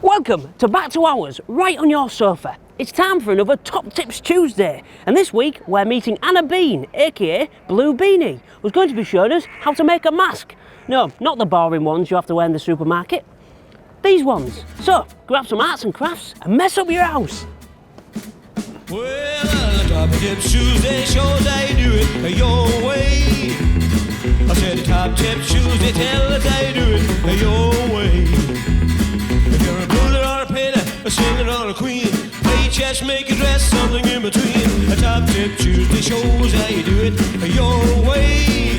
Welcome to Back to Ours, right on your sofa. It's time for another Top Tips Tuesday, and this week we're meeting Anna Bean, aka Bluebeany, who's going to be showing us how to make a mask. No, not the boring ones you have to wear in the supermarket. These ones. So, grab some arts and crafts and mess up your house. Well, the Top Tips Tuesday shows how you do it your way. I said the Top Tips Tuesday tell us how you do it your way. If you're a blues or a painter, a singer or a queen, play chess, make a dress, something in between. The Top Tip Tuesday shows how you do it your way.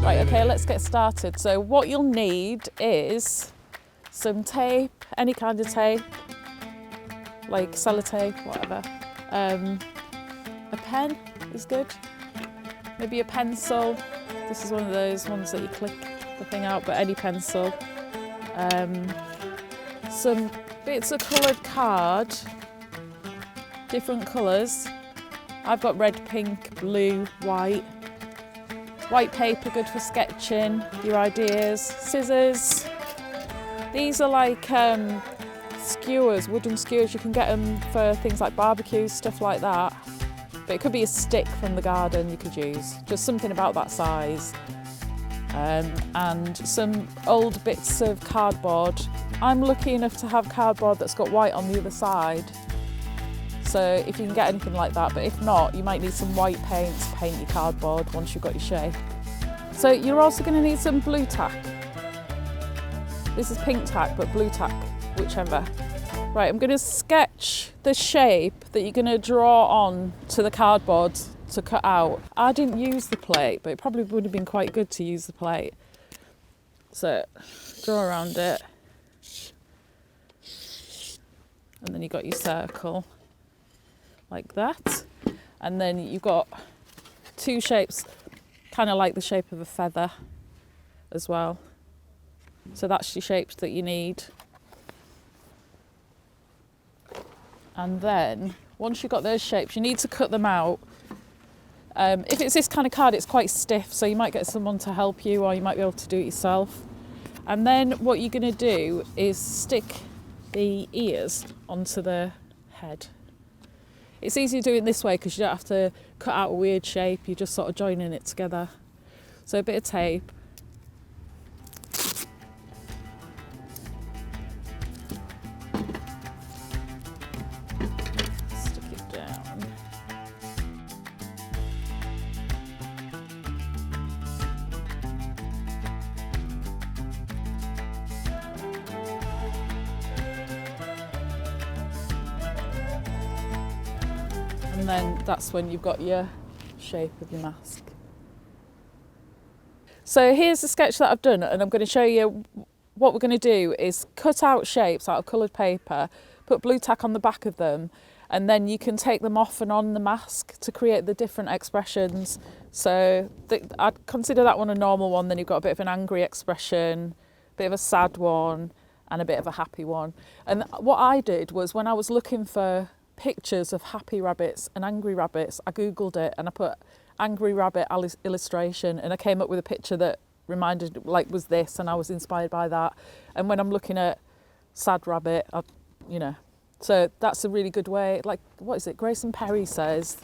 Right, okay, let's get started. So what you'll need is some tape, any kind of tape, like sellotape, whatever. A pen is good. Maybe a pencil. This is one of those ones that you click the thing out, but any pencil. Some bits of coloured card, different colours. I've got red, pink, blue, white. White paper, good for sketching your ideas. Scissors. These are like skewers, wooden skewers. You can get them for things like barbecues, stuff like that. But it could be a stick from the garden you could use. Just something about that size. And some old bits of cardboard. I'm lucky enough to have cardboard that's got white on the other side. So if you can get anything like that, but if not, you might need some white paint to paint your cardboard once you've got your shape. So you're also going to need some Bluetack. This is pink tack, but Bluetack, whichever. Right, I'm going to sketch the shape that you're going to draw on to the cardboard to cut out. I didn't use the plate, but it probably would have been quite good to use the plate. So draw around it. And then you've got your circle like that. And then you've got two shapes, kind of like the shape of a feather as well. So that's your shapes that you need. And then once you've got those shapes, you need to cut them out. If it's this kind of card, it's quite stiff, so you might get someone to help you, or you might be able to do it yourself. And then what you're going to do is stick the ears onto the head. It's easier doing it this way because you don't have to cut out a weird shape, you're just sort of joining it together. So a bit of tape. Stick it down. And then that's when you've got your shape of your mask. So here's the sketch that I've done, and I'm going to show you what we're going to do is cut out shapes out of coloured paper, put Bluetack on the back of them, and then you can take them off and on the mask to create the different expressions. So I'd consider that one a normal one, then you've got a bit of an angry expression, a bit of a sad one, and a bit of a happy one. And what I did was, when I was looking for pictures of happy rabbits and angry rabbits, I googled it and I put angry rabbit illustration, and I came up with a picture that reminded, like, was this, and I was inspired by that. And when I'm looking at sad rabbit, so that's a really good way. Like, what is it, Grayson Perry says,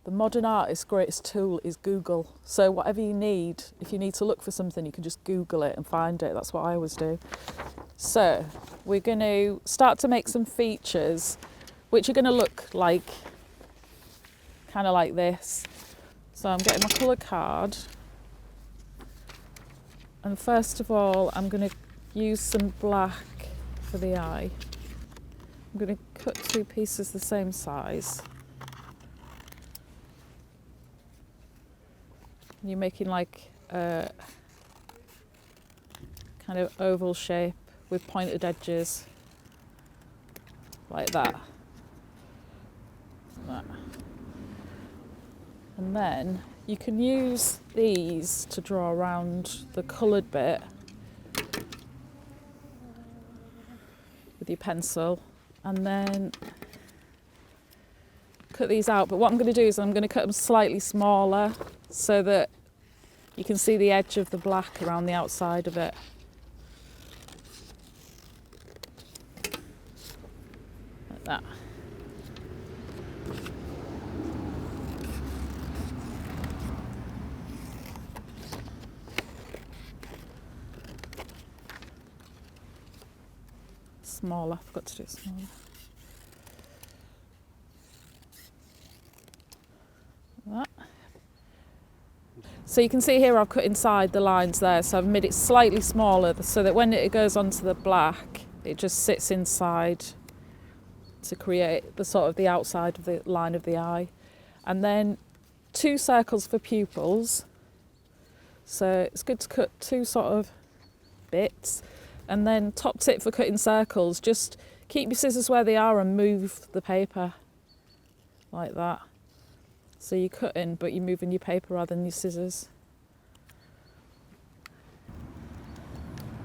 the modern artist's greatest tool is Google. So whatever you need, if you need to look for something, you can just Google it and find it. That's what I always do. So we're going to start to make some features which are going to look like, kind of like this. So I'm getting my colour card, and first of all I'm going to use some black for the eye. I'm going to cut two pieces the same size. You're making like a kind of oval shape with pointed edges, like that. And then you can use these to draw around the coloured bit with your pencil, and then cut these out. But what I'm going to do is I'm going to cut them slightly smaller so that you can see the edge of the black around the outside of it. like that. Smaller, I forgot to do it smaller. Like that. So you can see here I've cut inside the lines there, so I've made it slightly smaller so that when it goes onto the black, it just sits inside to create the sort of the outside of the line of the eye. And then 2 circles for pupils. So it's good to cut 2 sort of bits. And then top tip for cutting circles, just keep your scissors where they are and move the paper like that. So you're cutting, but you're moving your paper rather than your scissors.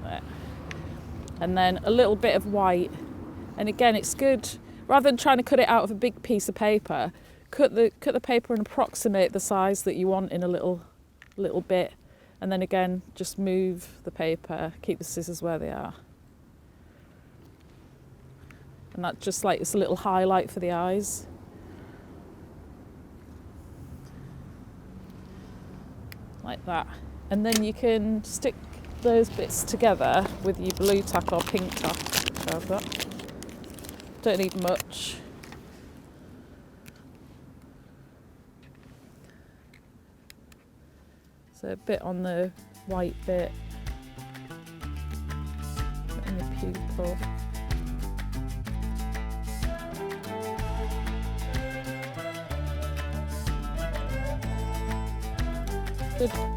There. And then a little bit of white. And again, it's good, rather than trying to cut it out of a big piece of paper, cut the paper and approximate the size that you want in a little bit. And then again, just move the paper, keep the scissors where they are. And that just like, it's a little highlight for the eyes. Like that. And then you can stick those bits together with your blue tack or pink tack, which I've got. Don't need much. So a bit on the white bit, and the pupil.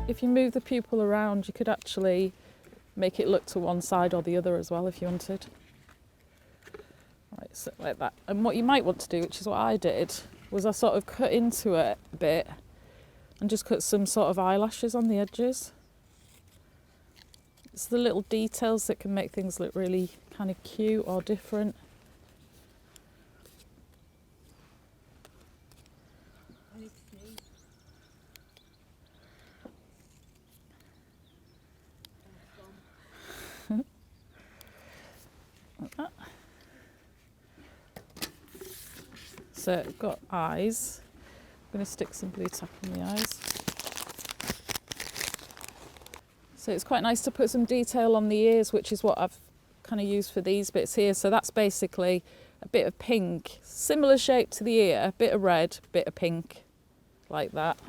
If you move the pupil around, you could actually make it look to one side or the other as well if you wanted. Right, so like that. And what you might want to do, which is what I did, was I sort of cut into it a bit and just cut some sort of eyelashes on the edges. It's the little details that can make things look really kind of cute or different. Like that. So I've got eyes. I'm going to stick some blue tack in the eyes. So it's quite nice to put some detail on the ears, which is what I've kind of used for these bits here. So that's basically a bit of pink, similar shape to the ear, a bit of red, bit of pink, like that.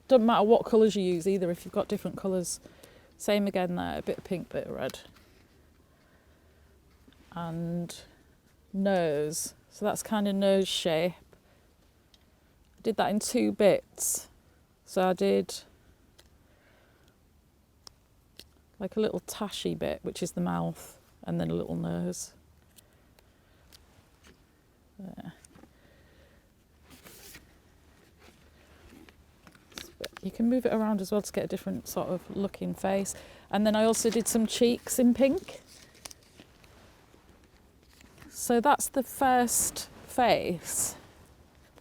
Doesn't matter what colours you use either, if you've got different colours. Same again there, a bit of pink, bit of red. And nose, so that's kind of nose shape. I did that in 2 bits. So I did like a little tashy bit, which is the mouth, and then a little nose. There. You can move it around as well to get a different sort of looking face. And then I also did some cheeks in pink. So that's the first face.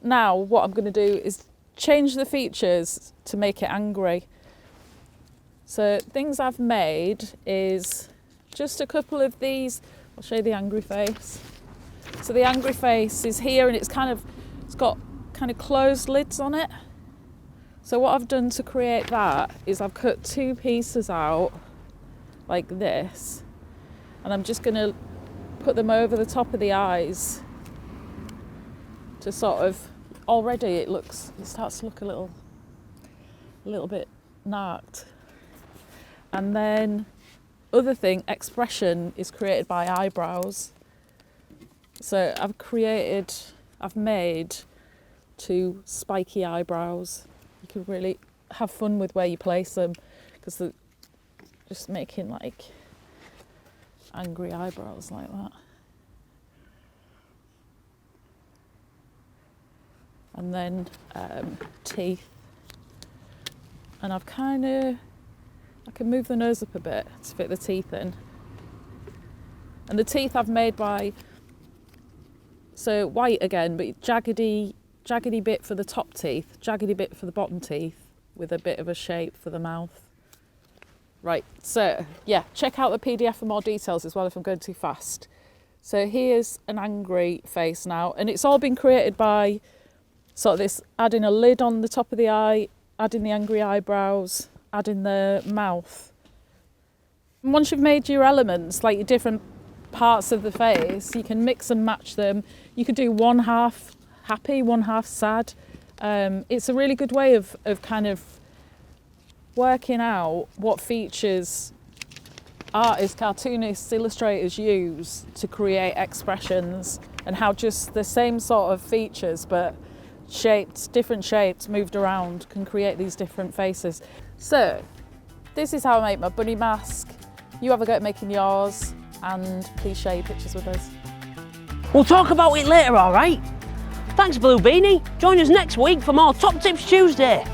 Now what I'm going to do is change the features to make it angry. So things I've made is just a couple of these. I'll show you the angry face. So the angry face is here, and it's got kind of closed lids on it. So what I've done to create that is I've cut 2 pieces out like this, and I'm just going to put them over the top of the eyes to sort of, already it starts to look a little bit narked. And then other thing, expression is created by eyebrows. So I've made 2 spiky eyebrows. You can really have fun with where you place them, because they're just making like angry eyebrows like that. And then teeth. And I can move the nose up a bit to fit the teeth in. And the teeth I've made by, so white again, but jaggedy bit for the top teeth, jaggedy bit for the bottom teeth, with a bit of a shape for the mouth. Right, so yeah, check out the PDF for more details as well if I'm going too fast. So here's an angry face now, and it's all been created by sort of this, adding a lid on the top of the eye, adding the angry eyebrows, adding the mouth. And once you've made your elements, like your different parts of the face, you can mix and match them. You could do one half happy, one half sad. It's a really good way of kind of working out what features artists, cartoonists, illustrators use to create expressions, and how just the same sort of features but shaped, different shapes moved around can create these different faces. So this is how I make my bunny mask. You have a go at making yours, and please share your pictures with us. We'll talk about it later, all right? Thanks, Bluebeany. Join us next week for more Top Tips Tuesday.